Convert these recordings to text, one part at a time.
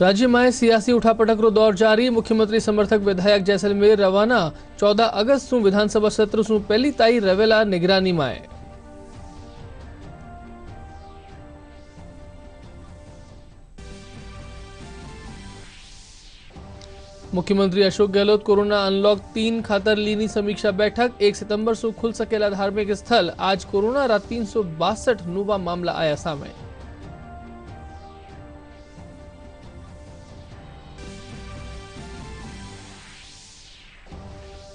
राज्य में सियासी उठापटकरो दौर जारी। मुख्यमंत्री समर्थक विधायक जैसलमेर रवाना। 14 अगस्त सु विधानसभा सत्र सु पहली ताई रवेला निगरानी में। मुख्यमंत्री अशोक गहलोत कोरोना अनलॉक 3 खातर लीनी समीक्षा बैठक। 1 सितंबर सु खुल सकेला धार्मिक स्थल। आज कोरोना रा 362 नवा मामला आया सामे।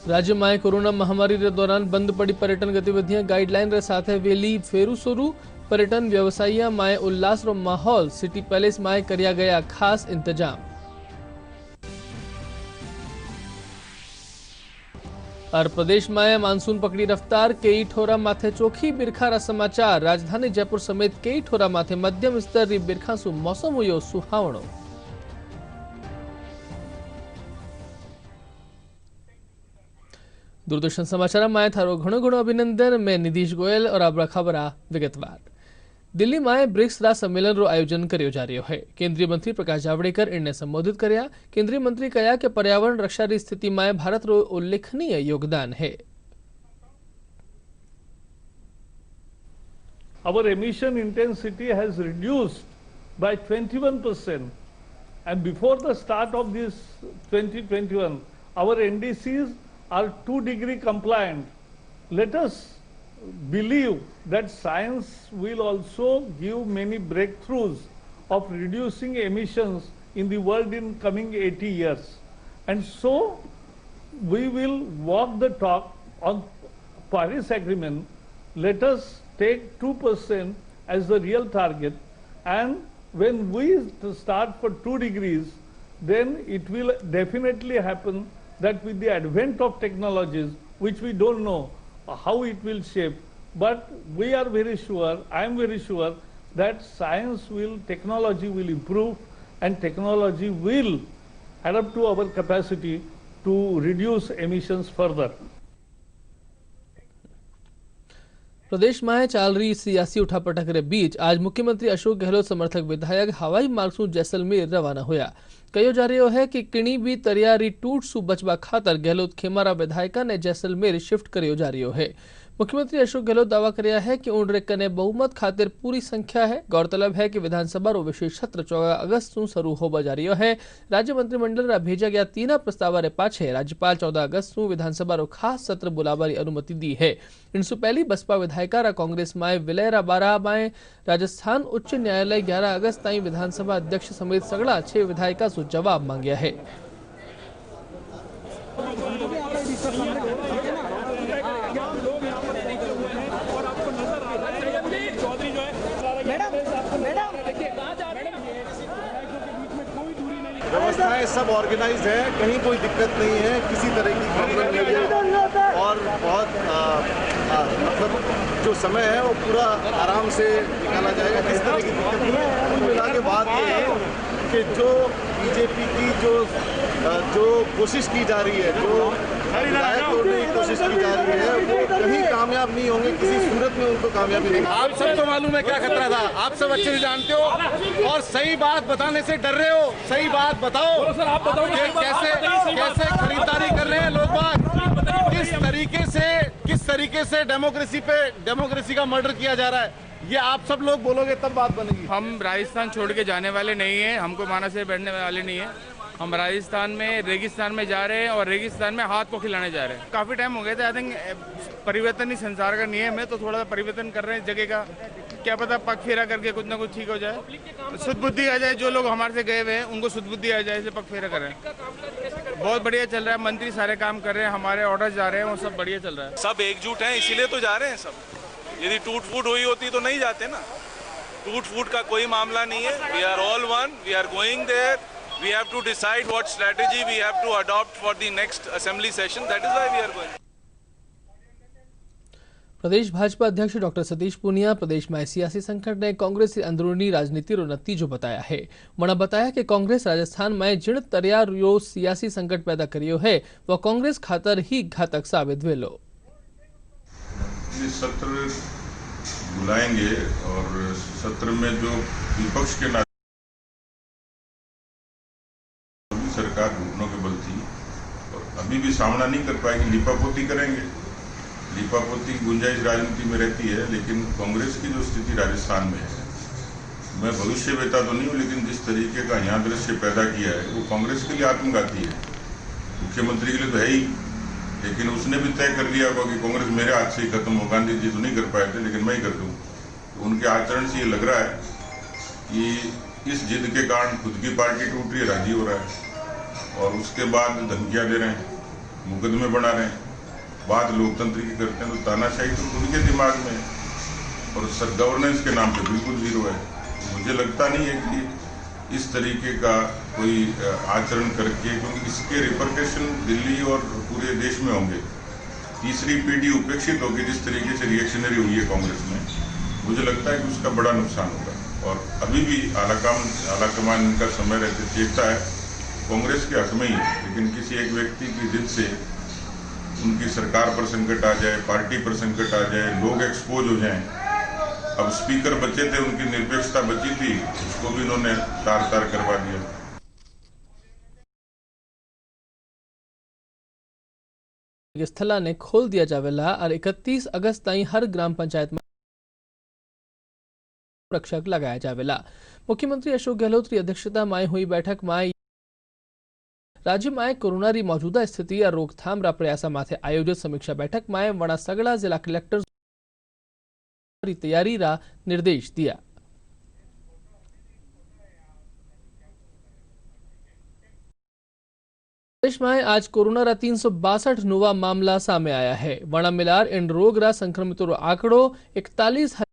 राज्य में कोरोना महामारी के दौरान बंद पड़ी पर्यटन गतिविधियां। गाइडलाइन रे साथे वेली फेरू शुरू। पर्यटन व्यवसायिया में उल्लास रो माहौल। सिटी पैलेस में कर्या गया खास इंतजाम। और प्रदेश में मानसून पकड़ी रफ्तार। कई ठोरा माथे चोखी बिरखा रा समाचार। राजधानी जयपुर समेत कई ठोरा माथे मध्यम स्तर री बिरखा सु मौसम हुयो सुहावणो। दूरदर्शन समाचार में थारो घणो घणो अभिनंदन। मैं निधीश गोयल और अब खबर विगतवार। दिल्ली में ब्रिक्स रा सम्मेलन रो आयोजन कर्यो जा रह्यो है। केंद्रीय मंत्री प्रकाश जावड़ेकर इन्हें संबोधित कर्या। केंद्रीय मंत्री कहा कि पर्यावरण रक्षा की स्थिति में भारत रो उल्लेखनीय योगदान है। Our emission intensity has reduced by 21%, and before the start of this 2021, our NDCs are 2-degree compliant. Let us believe that science will also give many breakthroughs of reducing emissions in the world in coming 80 years. And so we will walk the talk on Paris Agreement. Let us take 2% as the real target, and when we start for 2 degrees, then it will definitely happen that with the advent of technologies, which we don't know how it will shape, but we are very sure, I am very sure, that science will, technology will improve, and technology will adapt to our capacity to reduce emissions further. प्रदेश में चल रही सियासी उठापटक के बीच आज मुख्यमंत्री अशोक गहलोत समर्थक विधायक हवाई मार्ग सु जैसलमेर रवाना होया। कहो जा रह्यो है कि किणी भी तरियारी टूट सु बचवा खातर गहलोत खेमारा विधायका ने जैसलमेर शिफ्ट कर्यो जा रह्यो है। मुख्यमंत्री अशोक गहलोत दावा कर्या है कि उनरे कने बहुमत खातिर पूरी संख्या है। गौरतलब है कि विधानसभा रो विशेष सत्र 14 अगस्त सु शुरू होबा जा रह्यो है। राज्य मंत्रिमंडल रा भेजा गया 3 प्रस्ताव रे पाछे राज्यपाल 14 अगस्त सु विधानसभा रो खास सत्र बुलावारी अनुमति दी है। इनसु पहली बसपा विधायका रा कांग्रेस में विलय रा 12 में राजस्थान उच्च न्यायालय 11 अगस्त ताई विधानसभा अध्यक्ष समेत सगड़ा 6 विधायका सु जवाब मांग्या है। व्यवस्थाएं सब ऑर्गेनाइज्ड है, कहीं कोई दिक्कत नहीं है, किसी तरह की प्रॉब्लम नहीं है और बहुत मतलब जो समय है वो पूरा आराम से निकाला जाएगा। किस तरह की दिक्कत नहीं है। कुल मिला के बात ये है कि जो बीजेपी की जो कोशिश की जा रही है, जो विधायक तोड़ने की कोशिश की जा रही है, वो कहीं कामयाब नहीं होंगे, किसी सूरत में उनको कामयाबी नहीं। आप सबको मालूम है क्या खतरा था, आप सब अच्छे से जानते हो और सही बात बताने से डर रहे हो। सही बात बताओ सर, आप बताओ कैसे खरीदारी कर रहे हैं लोग बाग, किस तरीके से डेमोक्रेसी का मर्डर किया जा रहा है, ये आप सब लोग बोलोगे तब बात बनेगी। हम राजस्थान छोड़ के जाने वाले नहीं है, हमको माना से बैठने वाले नहीं है। हम राजस्थान में रेगिस्तान में जा रहे हैं और रेगिस्तान में हाथ को खिलाने जा रहे हैं। काफी टाइम हो गया था। आई थिंक परिवर्तन ही संसार का नियम है, तो थोड़ा सा परिवर्तन कर रहे हैं जगह का। क्या पता पग फेरा करके कुछ ना कुछ ठीक हो जाए, शुद्ध बुद्धि आ जाए। जो लोग हमारे से गए हुए हैं उनको शुद्ध बुद्धि आ जाए, इसे पग फेरा करें। बहुत बढ़िया चल रहा है, मंत्री सारे काम कर रहे हैं, हमारे ऑर्डर जा रहे हैं, वो सब बढ़िया चल रहा है। सब एकजुट हैं, इसीलिए तो जा रहे हैं सब। यदि टूट फूट हुई होती तो नहीं जाते ना। टूट फूट का कोई मामला नहीं है। We are all one, we are going there. We have to decide what strategy we have to adopt for the next assembly session. That is why we are going. प्रदेश भाजपा अध्यक्ष डॉक्टर सतीश पूनिया प्रदेश में सियासी संकट ने कांग्रेस अंदरूनी राजनीति रो नतीजो बताया है। उन्होंने बताया कि कांग्रेस राजस्थान में जिण तरियार यो सियासी संकट पैदा करियो है वो कांग्रेस खातर ही घातक साबित वेलो। सत्र बुलाएंगे और सत्र में जो विपक्ष के सरकार घुटनों के बल थी और अभी भी सामना नहीं कर पाएगी। लिपापोती करेंगे, लिपापोती की गुंजाइश राजनीति में रहती है, लेकिन कांग्रेस की जो स्थिति राजस्थान में है, मैं भविष्य वेता तो नहीं हूँ, लेकिन जिस तरीके का यहाँ दृश्य पैदा किया है वो कांग्रेस के लिए आत्मघाती है। मुख्यमंत्री के लिए तो है ही, लेकिन उसने भी तय कर लिया होगा कि कांग्रेस मेरे हाथ से ही खत्म हो। गांधी जी तो नहीं कर पाए थे, लेकिन मैं ही कर दूँ। तो उनके आचरण से ये लग रहा है कि इस जिद के कारण खुद की पार्टी टूट रही है, राजी हो रहा है और उसके बाद धमकियाँ दे रहे हैं, मुकदमे बना रहे हैं, बात लोकतंत्र की करते हैं। तो तानाशाही तो उनके दिमाग में है और सर गवर्नेंस के नाम पे बिल्कुल जीरो है। मुझे लगता नहीं है कि इस तरीके का कोई आचरण करके, क्योंकि इसके रिपरकशन दिल्ली और पूरे देश में होंगे। तीसरी पीढ़ी उपेक्षित होगी जिस तरीके से रिएक्शनरी हुई है कांग्रेस में, मुझे लगता है कि उसका बड़ा नुकसान होगा। और अभी भी आलाकमान इनका समय रहते चेता है कांग्रेस के हक में ही है, लेकिन किसी एक व्यक्ति की जिद से उनकी सरकार पर संकट आ जाए, पार्टी पर संकट आ जाए, लोग एक्सपोज हो जाएं। अब स्पीकर बचे थे, उनकी निरपेक्षता बची थी, उसको भी इन्होंने तार तार करवा दिया। स्थला ने खोल दिया जावेला और 31 अगस्त ताईं हर ग्राम पंचायत में रक्षक लगाया जावेला। मुख्यमंत्री अशोक गहलोत की अध्यक्षता में हुई बैठक में राज्य में कोरोना री मौजूदा स्थिति और रोकथाम रा प्रयास माथे आयोजित समीक्षा बैठक में वणा सगड़ा जिला कलेक्टर तैयारी रा निर्देश दिया। प्रदेश में आज कोरोना रा 362 नवा मामला सामने आया है। वणा मिलार इन रोग रा संक्रमितों रो आंकड़ो 41 है।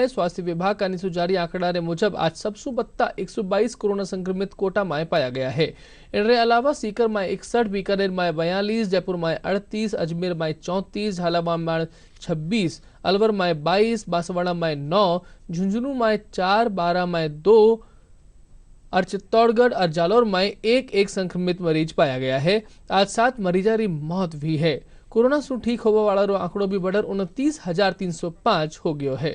स्वास्थ्य विभाग का जारी आंकड़ा रे मुजब आज सबसु बत्ता 122 कोरोना संक्रमित कोटा में पाया गया है। इनके अलावा सीकर में 61, बीकानेर में 42, जयपुर में 38, अजमेर में 34, झालावाड़ में 26, अलवर में 22, बांसवाड़ा में 9, झुंझुनू में 4, बारा में 2 और चित्तौड़गढ़ और जालौर में एक संक्रमित मरीज पाया गया है। आज 7 मरीजा की मौत भी है। कोरोना से ठीक होने वाला रो आंकड़ो भी बढ़कर 29,305 हो गयो है।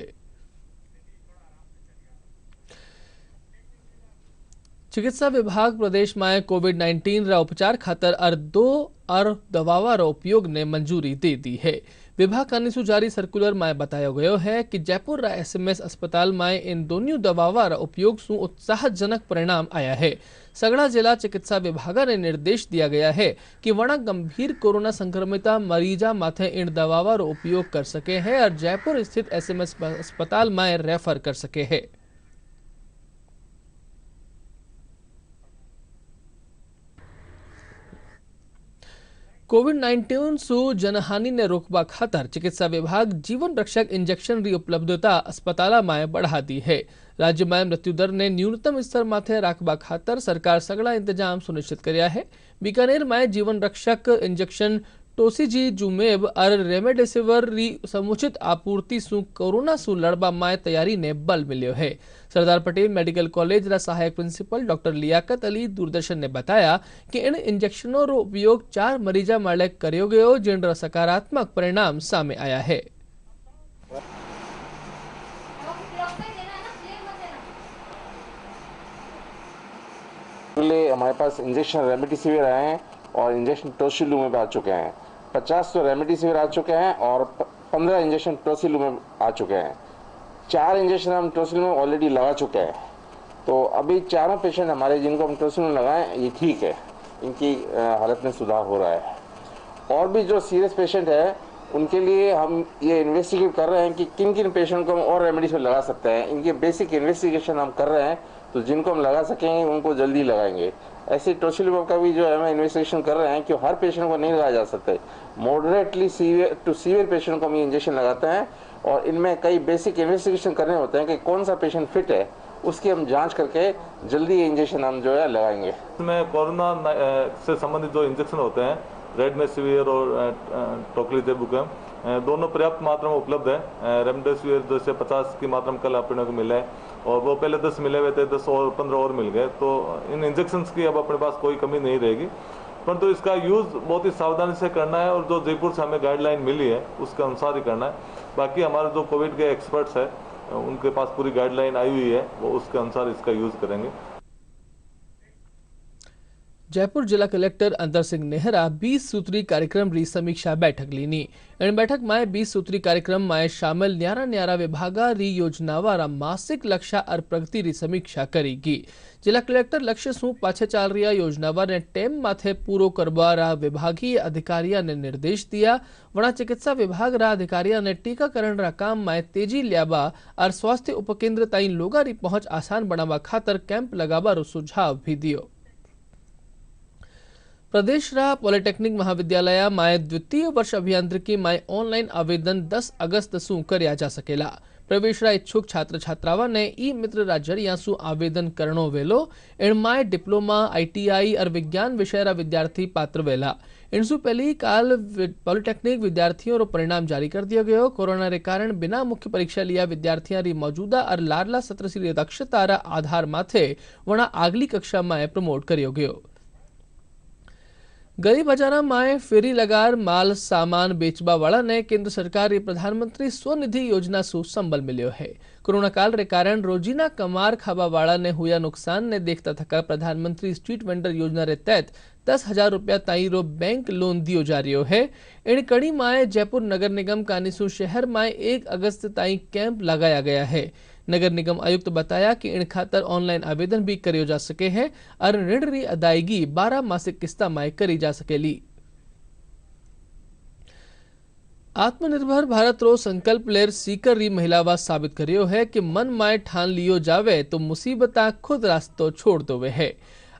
चिकित्सा विभाग प्रदेश में कोविड-19 रा उपचार खातर 2 दवावा रा उपयोग ने मंजूरी दे दी है। विभाग का जारी सर्कुलर में बताया गया है कि जयपुर रा SMS अस्पताल में इन दोनों दवावा रा उपयोग से उत्साहजनक परिणाम आया है। सगड़ा जिला चिकित्सा विभाग ने निर्देश दिया गया है कि वणा गंभीर कोरोना संक्रमित मरीजा माथे इन दवावा रा उपयोग कर सके है और जयपुर स्थित SMS अस्पताल में रेफर कर सके है। कोविड-19 सु जनहानि ने रोकवा खातर चिकित्सा विभाग जीवन रक्षक इंजेक्शन री उपलब्धता अस्पताल में बढ़ा दी है। राज्य में मृत्यु दर ने न्यूनतम स्तर माथे राखवा खातर सरकार सगड़ा इंतजाम सुनिश्चित करया है। बीकानेर में जीवन रक्षक इंजेक्शन टोसिलिजुमेब और रेमडेसिविर री समुचित आपूर्ति सु कोरोना सु लड़बा में तैयारी ने बल मिल्यो है। सरदार पटेल मेडिकल कॉलेज रा सहायक प्रिंसिपल डॉक्टर लियाकत अली दूरदर्शन ने बताया कि इन इंजेक्शनों रो उपयोग 4 मरीजा माले कर्यो गयो, जिन रा सकारात्मक परिणाम सामने आया है। हमारे पास इंजेक्शन रेमडेसिविर आए हैं और इंजेक्शन टोसिलिजुमेब आ चुके हैं। 50 तो रेमडेसिविर आ चुके हैं और 15 इंजेक्शन टोसिलिजुमेब आ चुके हैं। 4 इंजेक्शन हम टोसिलिजुमेब ऑलरेडी लगा चुके हैं। तो अभी 4 पेशेंट हमारे जिनको हम टोसिलिजुमेब लगाएं ये ठीक है, इनकी हालत में सुधार हो रहा है। और भी जो सीरियस पेशेंट है उनके लिए हम ये इन्वेस्टिगेट कर रहे हैं कि किन किन पेशेंट को हम और रेमडेसिविर लगा सकते हैं। इनके बेसिक इन्वेस्टिगेशन हम कर रहे हैं, तो जिनको हम लगा सकेंगे उनको जल्दी लगाएंगे। ऐसे टोसिलिजुमेब का भी जो है हम इन्वेस्टिगेशन कर रहे हैं कि हर पेशेंट को नहीं लगाया जा सकते। मॉडरेटली सीवियर पेशेंट को हम इंजेक्शन लगाते हैं और इनमें कई बेसिक इन्वेस्टिगेशन करने होते हैं कि कौन सा पेशेंट फिट है, उसकी हम जांच करके जल्दी ये इंजेक्शन हम जो है लगाएंगे। इसमें कोरोना से संबंधित जो इंजेक्शन होते हैं रेमडेसिविर और टोसिलिजुमेब दोनों पर्याप्त मात्रा में उपलब्ध है। रेमडेसिविर जैसे 50 की मात्रा में कल अपने को मिला है और वो पहले 10 मिले हुए थे, 10 और 15 और मिल गए। तो इन इंजेक्शंस की अब अपने पास कोई कमी नहीं रहेगी, परंतु इसका यूज़ बहुत ही सावधानी से करना है और जो जयपुर से हमें गाइडलाइन मिली है उसके अनुसार ही करना है। बाकी हमारे जो कोविड के एक्सपर्ट्स हैं उनके पास पूरी गाइडलाइन आई हुई है, वो उसके अनुसार इसका यूज़ करेंगे। जयपुर जिला कलेक्टर अंतर सिंह नेहरा 20 सूत्री कार्यक्रम री समीक्षा बैठक लीनी। इन बैठक में 20 सूत्री कार्यक्रम में शामिल न्यारा न्यारा विभागा री योजनावारा मासिक लक्ष्य और प्रगति री समीक्षा करेगी। जिला कलेक्टर लक्ष्य शू पाछे चाल रही योजनावार ने टेम माथे पूरो करवारा विभागीय अधिकारियों ने निर्देश दिया। वड़ा चिकित्सा विभाग रा अधिकारियों ने टीकाकरण रा काम में तेजी लियाबा और स्वास्थ्य उपकेंद्र ताई लोगा री पहुंच आसान बनावा खातर कैंप लगावा सुझाव भी दियो। प्रदेश रा पॉलिटेक्निक महाविद्यालय में द्वितीय वर्ष अभियांत्रिकी में ऑनलाइन आवेदन 10 अगस्त सू कर्या जा सकेला। प्रवेश रा इच्छुक छात्र छात्रावा ने ई मित्र रा जरिया सू आवेदन करणो वेलो। इनमाय डिप्लोमा ITI और विज्ञान विषय रा विद्यार्थी पात्र वेला। इनसू पहली काल पॉलिटेक्निक विद्यार्थियों रो परिणाम जारी कर दिया गयो। कोरोना रे कारण बिना मुख्य परीक्षा लिया विद्यार्थियों री मौजूदा और लाडला सत्र सी दक्षता रा आधार माथे वणा आगली कक्षा में प्रमोट करियो गयो। गरीब हजारा में फेरी लगार माल सामान बेचबा वाला ने केंद्र सरकार री प्रधानमंत्री स्वनिधि योजना सु संबल मिल्यो है। कोरोना काल रे कारण रोजीना कमार खाबा वाला ने हुआ नुकसान ने देखता थका प्रधानमंत्री स्ट्रीट वेंडर योजना रे तहत 10,000 रुपया ताई रो बैंक लोन दियो जा रियो है। इन कड़ी में जयपुर नगर निगम कानीसू शहर में 1 अगस्त ताई कैंप लगाया गया है। नगर निगम आयुक्त बताया कि इन खातर ऑनलाइन आवेदन भी करियो जा सके हैं और ऋण री अदायगी 12 मासिक किस्ता में करी जा सकेली। आत्मनिर्भर भारत रो संकल्प लेर सीकर री महिलावा साबित करियो है कि मन माय ठान लियो जावे तो मुसीबता खुद रास्तो छोड़ दोवे है।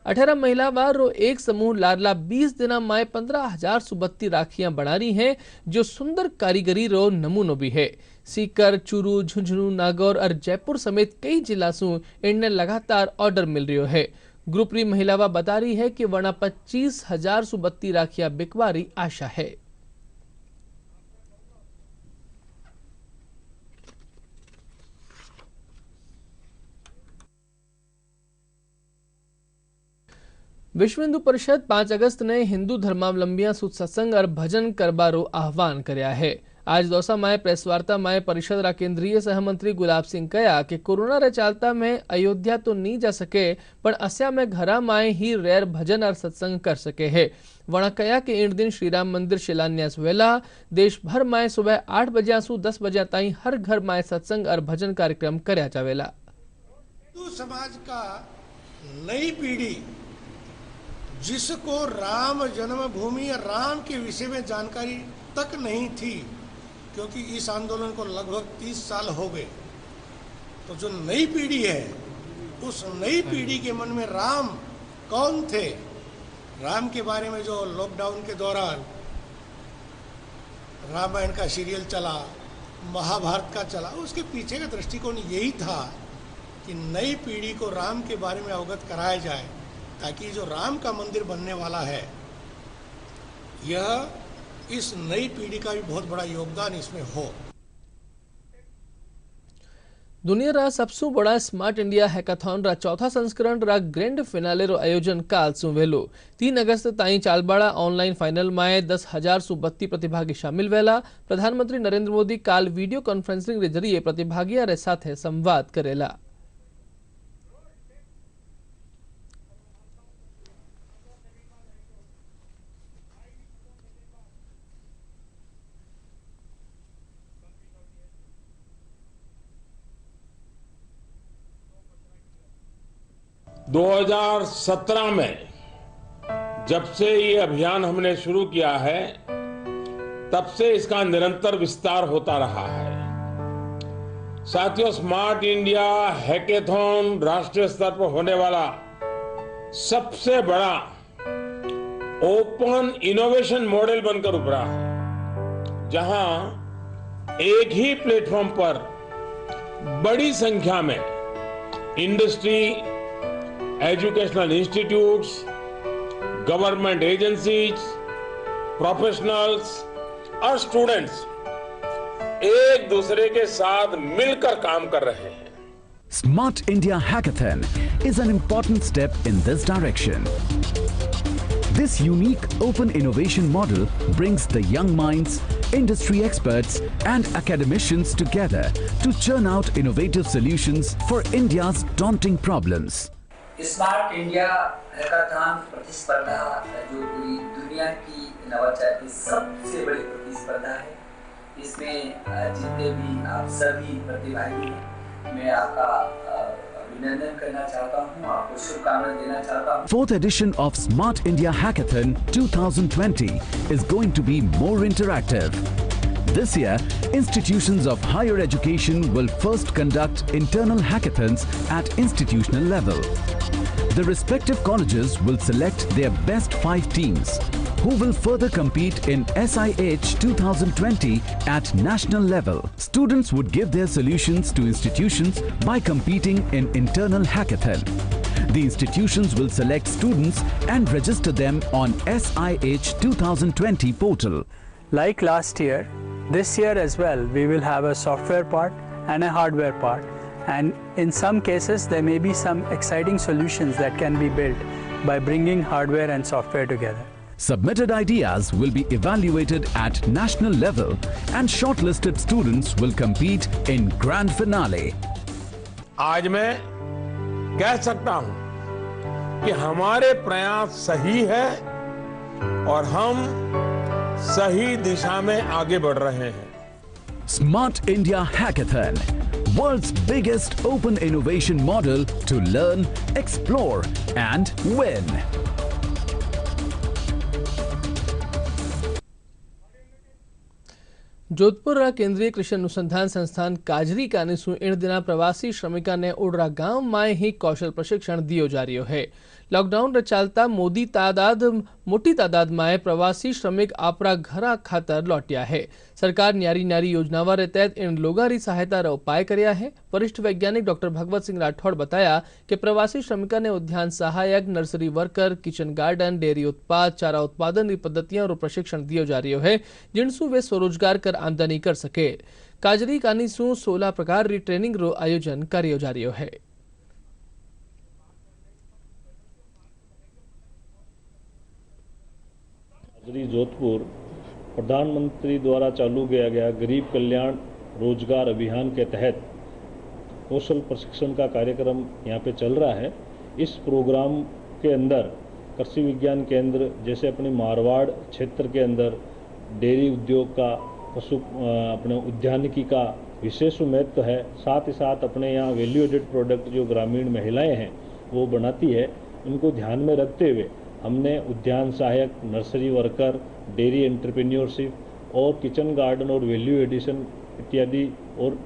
18 महिलावार रो एक समूह लाडला 20 दिना में 15,000 सुबत्ती राखियां बना रही हैं, जो सुंदर कारीगरी रो नमूनो भी है। सीकर, चूरू, झुंझुनू, नागौर और जयपुर समेत कई जिला सू इनने लगातार ऑर्डर मिल रही है। ग्रुप री महिलावा बता रही है कि वना 25,000 सुबत्ती राखियां बिकवारी आशा है। विश्व हिंदू परिषद 5 अगस्त ने हिंदू धर्मावलंबियां सुध सत्संग और भजन करबारो आह्वान कर्या है। आज दौसा में प्रेस वार्ता में परिषद रा केंद्रीय सहमंत्री गुलाब सिंह कया कि कोरोना रे चालता में अयोध्या तो नहीं जा सके पण अस्या में घरा में ही रेर भजन और सत्संग कर सके है। वणा कया कि इन दिन श्री राम मंदिर शिलान्यास वेला देश भर में सुबह 8 बजे से 10 बजे ताई हर घर में सत्संग और भजन कार्यक्रम कर्या जावेला। हिंदू समाज का नई पीढ़ी जिसको राम जन्मभूमि या राम के विषय में जानकारी तक नहीं थी, क्योंकि इस आंदोलन को लगभग 30 साल हो गए, तो जो नई पीढ़ी है उस नई पीढ़ी के मन में राम कौन थे, राम के बारे में जो लॉकडाउन के दौरान रामायण का सीरियल चला, महाभारत का चला, उसके पीछे का दृष्टिकोण यही था कि नई पीढ़ी को राम के बारे में अवगत कराया जाए, ताकि जो राम का मंदिर बनने वाला है, यह इस नई पीढ़ी का भी बहुत बड़ा योगदान इसमें हो। दुनिया रा सबसे बड़ा स्मार्ट इंडिया हैकाथॉन रा चौथा संस्करण रा ग्रैंड फिनाले रो आयोजन काल सु वेलो 3 अगस्त ताई चालबाड़ा ऑनलाइन फाइनल में 10,000 सुबत्ती प्रतिभागी शामिल वेला। प्रधानमंत्री नरेंद्र मोदी काल वीडियो कॉन्फ्रेंसिंग रे जरिए प्रतिभागियों रे साथे संवाद करेला। दो 2017 में जब से ये अभियान हमने शुरू किया है, तब से इसका निरंतर विस्तार होता रहा है। साथियों, स्मार्ट इंडिया हैकेथॉन राष्ट्रीय स्तर पर होने वाला सबसे बड़ा ओपन इनोवेशन मॉडल बनकर उभरा है, जहां एक ही प्लेटफॉर्म पर बड़ी संख्या में industry, educational institutes, government agencies, professionals और स्टूडेंट्स एक दूसरे के साथ मिलकर काम कर रहे हैं। Smart India Hackathon is an important step in this direction. This unique open innovation model brings the young minds, industry experts and academicians together to churn out innovative solutions for India's daunting problems. Smart India hackathon प्रतिस्पर्धा जो पूरी दुनिया की नवाचार की सबसे बड़ी प्रतिस्पर्धा है, इसमें जितने भी आप सभी प्रतिभागी हैं, मैं आपका अभिनंदन करना चाहता हूँ, आपको शुभकामनाएं देना चाहता हूँ। Fourth edition of Smart India Hackathon 2020 is going to be more interactive. This year, institutions of higher education will first conduct internal hackathons at institutional level. The respective colleges will select their best 5 teams, who will further compete in SIH 2020 at national level. Students would give their solutions to institutions by competing in internal hackathon. The institutions will select students and register them on SIH 2020 portal. Like last year, this year as well, we will have a software part and a hardware part. And in some cases, there may be some exciting solutions that can be built by bringing hardware and software together. Submitted ideas will be evaluated at national level and shortlisted students will compete in grand finale. आज मैं कह सकता हूं कि हमारे प्रयास सही है और हम सही दिशा में आगे बढ़ रहे हैं। Smart India Hackathon, world's biggest open innovation model to learn, explore and win. Jodhpur केंद्रीय कृषि अनुसंधान संस्थान काजरी कानिसु इन दिना प्रवासी श्रमिका ने ओडरा गांव में ही कौशल प्रशिक्षण दियो जा रह्यो है। लॉकडाउन रे चालता मोटी तादाद में प्रवासी श्रमिक आपरा घरा खातर लौटिया है। सरकार न्यारी न्यारी योजनावां रे तहत इन लोगां री सहायता रा उपाय कर्या है। वरिष्ठ वैज्ञानिक डॉक्टर भगवत सिंह राठौड़ बताया कि प्रवासी श्रमिका ने उद्यान सहायक, nursery worker, kitchen garden, dairy उत्पाद, चारा उत्पादन री पद्धतियों रो प्रशिक्षण दियो जा रह्यो है, जिनसु वे स्वरोजगार कर आमदनी कर सके। काजरी कानिसु 16 प्रकार री ट्रेनिंग रो आयोजन कर्यो जा रह्यो है। जोधपुर प्रधानमंत्री द्वारा चालू किया गया गरीब कल्याण रोजगार अभियान के तहत कौशल प्रशिक्षण का कार्यक्रम यहाँ पे चल रहा है। इस प्रोग्राम के अंदर कृषि विज्ञान केंद्र जैसे अपने मारवाड़ क्षेत्र के अंदर डेयरी उद्योग का, अपने उद्यानिकी का विशेष महत्व है। साथ ही साथ अपने यहाँ वैल्यू एडेड प्रोडक्ट जो ग्रामीण महिलाएं हैं वो बनाती है, उनको ध्यान में रखते हुए हमने उद्यान सहायक, नर्सरी वर्कर, डेयरी एंटरप्रेन्योरशिप और किचन गार्डन और वैल्यू एडिशन इत्यादि और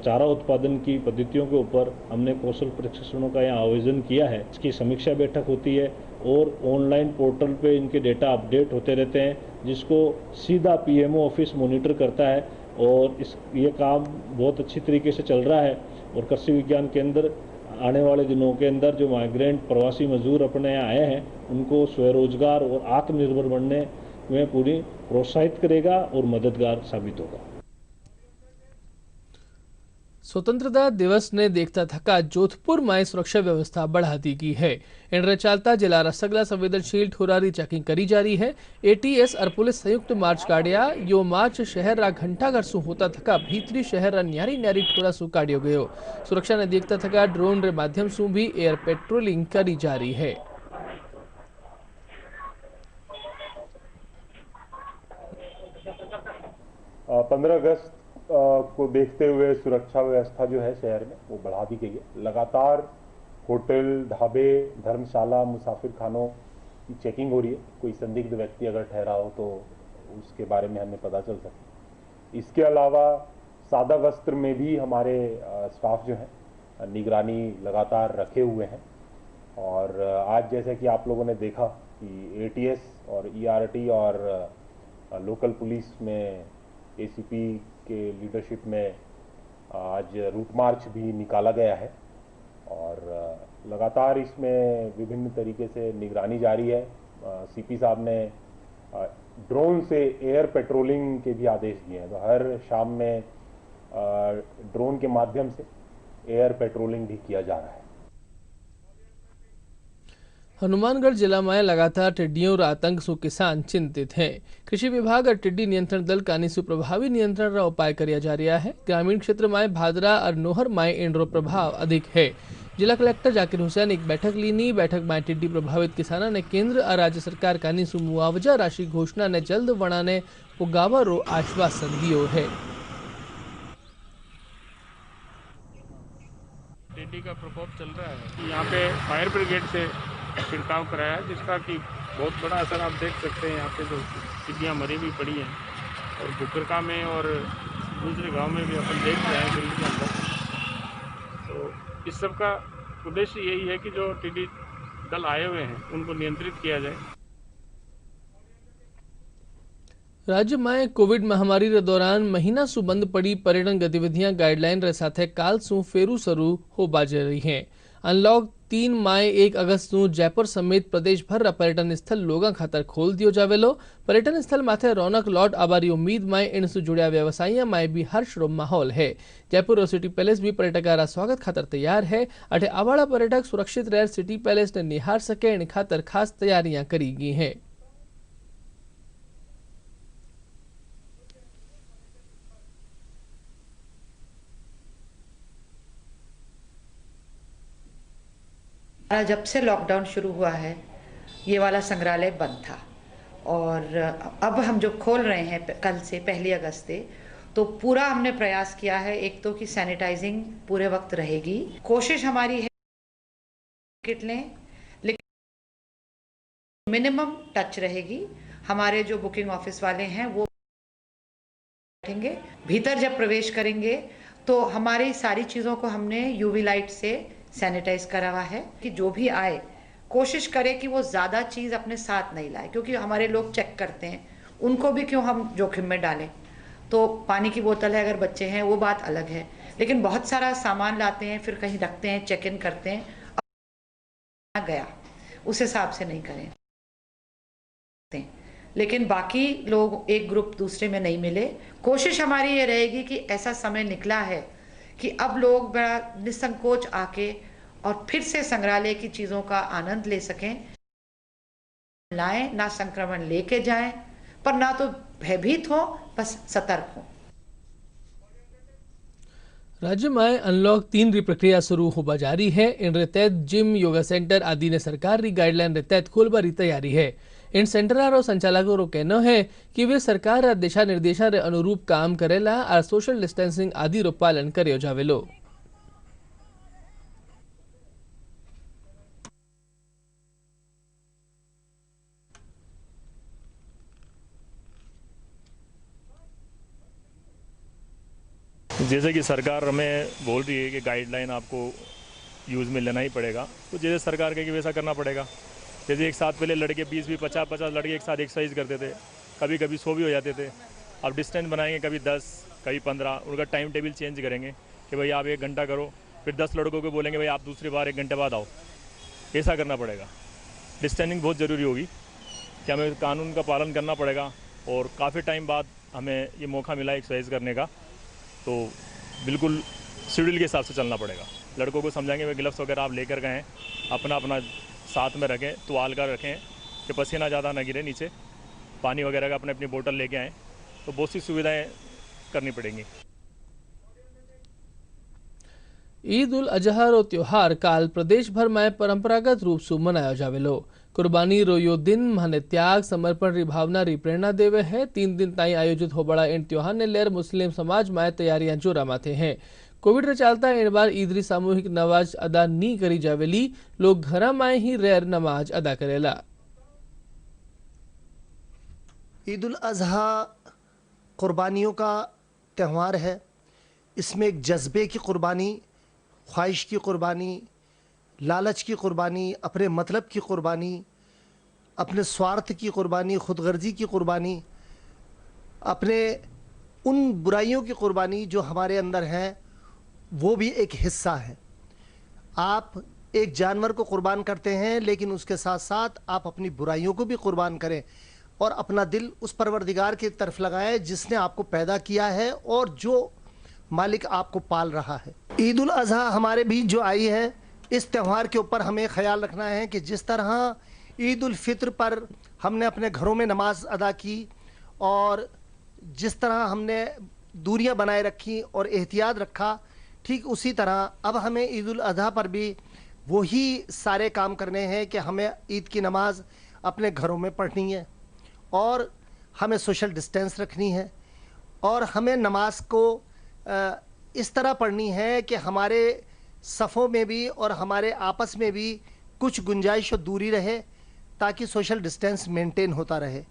चारा उत्पादन की पद्धतियों के ऊपर हमने कौशल प्रशिक्षणों का यहाँ आयोजन किया है। इसकी समीक्षा बैठक होती है और ऑनलाइन पोर्टल पे इनके डेटा अपडेट होते रहते हैं, जिसको सीधा पीएमओ ऑफिस मॉनिटर करता है और ये काम बहुत अच्छी तरीके से चल रहा है। और कृषि विज्ञान केंद्र आने वाले दिनों के अंदर जो माइग्रेंट प्रवासी मजदूर अपने यहाँ आए हैं उनको स्वरोजगार और आत्मनिर्भर बनने में पूरी प्रोत्साहित करेगा और मददगार साबित होगा। स्वतंत्रता दिवस ने देखता थका जोधपुर में सुरक्षा व्यवस्था बढ़ा दी गई है। इन चालता जिला सगला संवेदनशील ठोरारी चेकिंग करी जा रही है। एटीएस और पुलिस संयुक्त मार्च काढ़िया। यो मार्च शहर रा घंटाघर सु होता थका भीतरी शहर रा न्यारी न्यारी ठोरा सु काढ़ियो गयो। सुरक्षा ने देखता थका ड्रोन रे माध्यम सु भी एयर पेट्रोलिंग करी जा रही है। 15 अगस्त को देखते हुए सुरक्षा व्यवस्था जो है शहर में वो बढ़ा दी गई है। लगातार होटल, ढाबे, धर्मशाला, मुसाफिर खानों की चेकिंग हो रही है। कोई संदिग्ध व्यक्ति अगर ठहरा हो तो उसके बारे में हमें पता चल सके। इसके अलावा सादा वस्त्र में भी हमारे स्टाफ जो है निगरानी लगातार रखे हुए हैं। और आज जैसे कि आप लोगों ने देखा कि एटीएस और ईआरटी और लोकल पुलिस में एसीपी के लीडरशिप में आज रूट मार्च भी निकाला गया है और लगातार इसमें विभिन्न तरीके से निगरानी जारी है। सीपी साहब ने ड्रोन से एयर पेट्रोलिंग के भी आदेश दिए हैं, तो हर शाम में ड्रोन के माध्यम से एयर पेट्रोलिंग भी किया जा रहा है। हनुमानगढ़ जिला में लगातार टिड्डियों और आतंक से किसान चिंतित हैं। कृषि विभाग और टिड्डी नियंत्रण दल कानिसु प्रभावी नियंत्रण का उपाय किया जा रहा है। ग्रामीण क्षेत्र में भादरा और नोहर में इनरो प्रभाव अधिक है, जिला कलेक्टर जाकिर हुसैन एक बैठक लीनी। बैठक में टिड्डी प्रभावित किसानों ने केंद्र और राज्य सरकार का नीसु मुआवजा राशि घोषणा ने जल्द वणाने पुगावरो आश्वासन दियो है। टिड्डी का प्रकोप चल रहा है, यहाँ पे फायर ब्रिगेड से छिड़काव कराया जिसका कि बहुत बड़ा असर आप देख सकते हैं। यहाँ पे जो टिड्डियाँ मरी भी पड़ी हैं और बुकरका में और दूसरे गांव में भी अपन देख रहे हैं दिल्ली के अंदर। तो इस सब का उद्देश्य यही है कि जो टिड्डी दल आए हुए हैं उनको नियंत्रित किया जाए। राज्य में कोविड महामारी रे दौरान महीना सु बंद पड़ी पर्यटन गतिविधियां गाइडलाइन रे साथे काल सु फेरू शुरू हो बाजे रही हैं। अनलॉक 3 मई 1 अगस्त सु जयपुर समेत प्रदेश भर रा पर्यटन स्थल लोगा खातर खोल दियो जावेलो। पर्यटन स्थल माथे रौनक लौट आबारी उम्मीद में इन सु जुड़िया व्यवसायियों में भी हर्ष रो माहौल है। जयपुर और सिटी पैलेस भी पर्यटकारा स्वागत खातर तैयार है। अठे आवाड़ा पर्यटक सुरक्षित रह सिटी पैलेस ने निहार सके इन खातर खास तैयारियां करी गई हैं। जब से लॉकडाउन शुरू हुआ है ये वाला संग्रहालय बंद था और अब हम जो खोल रहे हैं कल से 1 अगस्त से, तो पूरा हमने प्रयास किया है। एक तो कि सैनिटाइजिंग पूरे वक्त रहेगी, कोशिश हमारी है किट लें लेकिन मिनिमम टच रहेगी। हमारे जो बुकिंग ऑफिस वाले हैं वो बैठेंगे, भीतर जब प्रवेश करेंगे तो हमारी सारी चीज़ों को हमने यूवी लाइट से सैनिटाइज करा हुआ है कि जो भी आए कोशिश करे कि वो ज़्यादा चीज़ अपने साथ नहीं लाए, क्योंकि हमारे लोग चेक करते हैं, उनको भी क्यों हम जोखिम में डालें। तो पानी की बोतल है, अगर बच्चे हैं वो बात अलग है, लेकिन बहुत सारा सामान लाते हैं फिर कहीं रखते हैं, चेक इन करते हैं, गया उस हिसाब से नहीं करें। लेकिन बाकी लोग एक ग्रुप दूसरे में नहीं मिले। कोशिश हमारी ये रहेगी कि ऐसा समय निकला है कि अब लोग बड़ा निसंकोच आके और फिर से संग्रहालय की चीजों का आनंद ले सकें, लाएं, ना संक्रमण लेके जाएं, पर ना तो भयभीत हो, बस सतर्क हो। राज्य में अनलॉक 3 री प्रक्रिया शुरू होबा जारी है। इन रे तहत जिम, योगा सेंटर आदि ने सरकार री गाइडलाइन रे तहत खोलबा री तैयारी है। इन सेंटर और संचालकों रो कहना है कि वे सरकार रा दिशा निर्देशा रे अनुरूप काम करेला और सोशल डिस्टेंसिंग आदि रो पालन करियो जावेलो। जैसे कि सरकार हमें बोल रही है कि गाइडलाइन आपको यूज़ में लेना ही पड़ेगा, तो जैसे सरकार कहेगी वैसा करना पड़ेगा। जैसे एक साथ पहले लड़के 20-20, 50-50 लड़के एक साथ एक्सरसाइज करते थे, कभी कभी 100 भी हो जाते थे। अब डिस्टेंस बनाएंगे, कभी 10, कभी 15, उनका टाइम टेबल चेंज करेंगे कि भाई आप 1 घंटा करो, फिर 10 लड़कों को बोलेंगे भाई आप दूसरी बार 1 घंटे बाद आओ। ऐसा करना पड़ेगा। डिस्टेंसिंग बहुत ज़रूरी होगी कि हमें कानून का पालन करना पड़ेगा और काफ़ी टाइम बाद हमें ये मौका मिला एक्सरसाइज करने का, तो बिल्कुल शेड्यूल के हिसाब से चलना पड़ेगा। लड़कों को समझाएंगे वे ग्लव्स वगैरह आप लेकर गए, अपना साथ में रखें, तुआल कर रखें कि पसीना ज़्यादा ना गिरे नीचे, पानी वगैरह का अपनी बोतल लेके आएँ, तो बहुत सी सुविधाएं करनी पड़ेंगी। ईद उल अजहा रो त्योहार काल प्रदेश भर में परंपरागत रूप से मनाया जावेलो। कुर्बानी रो यो दिन माने त्याग, समर्पण री भावना री प्रेरणा देवे है। 3 दिन ताई आयोजित हो बड़ा इन त्योहार ने लेर मुस्लिम समाज में तैयारियां जोरा माथे हैं। कोविड रे चलता इन बार ईद री सामूहिक नमाज अदा नी करी जावेली, लोग घरा में ही रेर नमाज अदा करेला। ईद उल अजहा कुर्बानियों का त्यौहार है। इसमें एक जज्बे की कुर्बानी, ख्वाहिश की कुर्बानी, लालच की कुर्बानी, अपने मतलब की कुर्बानी, अपने स्वार्थ की कुर्बानी, खुदगर्जी की कुर्बानी, अपने उन बुराइयों की कुर्बानी जो हमारे अंदर हैं वो भी एक हिस्सा है। आप एक जानवर को कुर्बान करते हैं, लेकिन उसके साथ साथ आप अपनी बुराइयों को भी कुर्बान करें और अपना दिल उस परवरदिगार की तरफ लगाएं जिसने आपको पैदा किया है और जो मालिक आपको पाल रहा है। ईद उल अजहा हमारे बीच जो आई है, इस त्यौहार के ऊपर हमें ख्याल रखना है कि जिस तरह ईद उल फित्र पर हमने अपने घरों में नमाज अदा की और जिस तरह हमने दूरियां बनाए रखी और एहतियात रखा, ठीक उसी तरह अब हमें ईद उल अजहा पर भी वही सारे काम करने हैं कि हमें ईद की नमाज अपने घरों में पढ़नी है और हमें सोशल डिस्टेंस रखनी है और हमें नमाज को इस तरह पढ़नी है कि हमारे सफ़ों में भी और हमारे आपस में भी कुछ गुंजाइश और दूरी रहे ताकि सोशल डिस्टेंस मेंटेन होता रहे।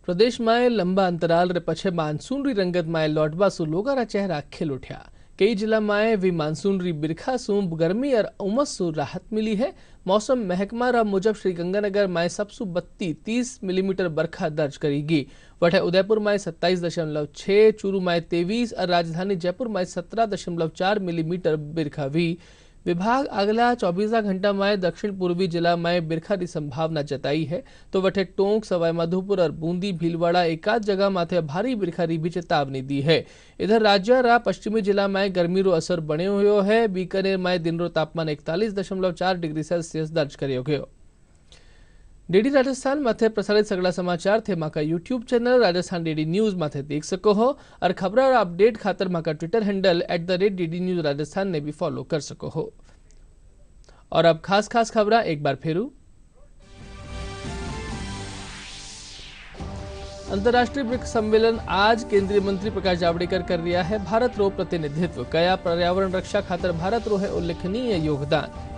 પ્રદેશમાં લંબા અંતરાલ પછી માનસૂનરી રંગતમાં લौटबासु लोगारा चेहरा खिल उठा। कई जिला में भी मानसूनरी बिरखा सु गर्मी और उमस सु राहत मिली है। मौसम महकमा रा मुजब श्रीगंगानगर में सबसु 30 मिलीमीटर बरखा दर्ज करेगी। वठे उदयपुर में 27.6, चूरू में 23 और राजधानी जयपुर में 17.4 मिलीमीटर बिरखा हुई। विभाग अगला 24 घंटा में दक्षिण पूर्वी जिला में बिरखा की संभावना जताई है तो वठे टोंक, सवाई माधोपुर और बूंदी, भीलवाड़ा एकाध जगह माथे भारी बिरखा की भी चेतावनी दी है। इधर राज्य रा पश्चिमी जिला में गर्मी रो असर बने हुए है। बीकानेर में दिन रो तापमान 41.4 डिग्री सेल्सियस दर्ज करियो गयो। डीडी राजस्थान माथे प्रसारित सगला समाचार थे माका YouTube channel Rajasthan DD news माथे देख सको हो और खबर और अपडेट खातर माका Twitter handle @DD news Rajasthan ने भी फॉलो कर सको हो। और अब खास खबर एक बार फेरू। अंतर्राष्ट्रीय ब्रिक्स सम्मेलन आज केंद्रीय मंत्री प्रकाश जावड़ेकर कर रहा है भारत रो प्रतिनिधित्व। कया पर्यावरण रक्षा खातर भारत रो है उल्लेखनीय योगदान।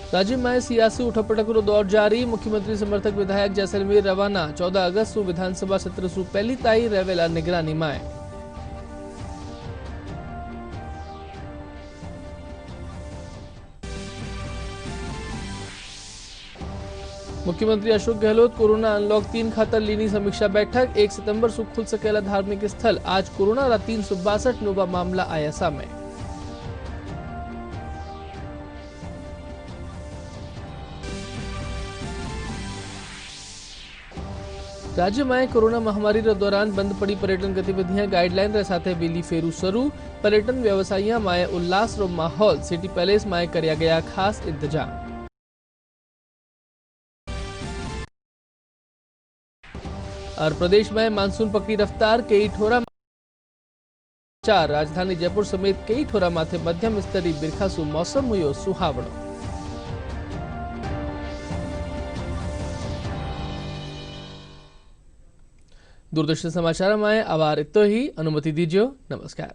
राज्य में सियासी उठापटक रो दौर जारी। मुख्यमंत्री समर्थक विधायक जैसलमेर रवाना। 14 अगस्त को विधानसभा सत्र सु पहली ताई रेवेला निगरानी में। मुख्यमंत्री अशोक गहलोत कोरोना अनलॉक 3 खातर लीनी समीक्षा बैठक। 1 सितंबर से खुल सकेला धार्मिक स्थल। आज कोरोना रा 362 नोवा मामला आया सामे। राज्य में कोरोना महामारी रे दौरान बंद पड़ी पर्यटन गतिविधियां गाइडलाइन रे साथे वेली फेरू शुरू। पर्यटन व्यवसायियों में उल्लास रो माहौल। सिटी पैलेस में करया गया खास इंतजाम। और प्रदेश में मानसून पकड़ी रफ्तार। कई ठोरा राजधानी जयपुर समेत कई ठोरा माथे मध्यम स्तरीय बिरखा सु मौसम हुयो सुहावणो। दूरदर्शन समाचार में आवार इतो ही अनुमति दीजिए। नमस्कार।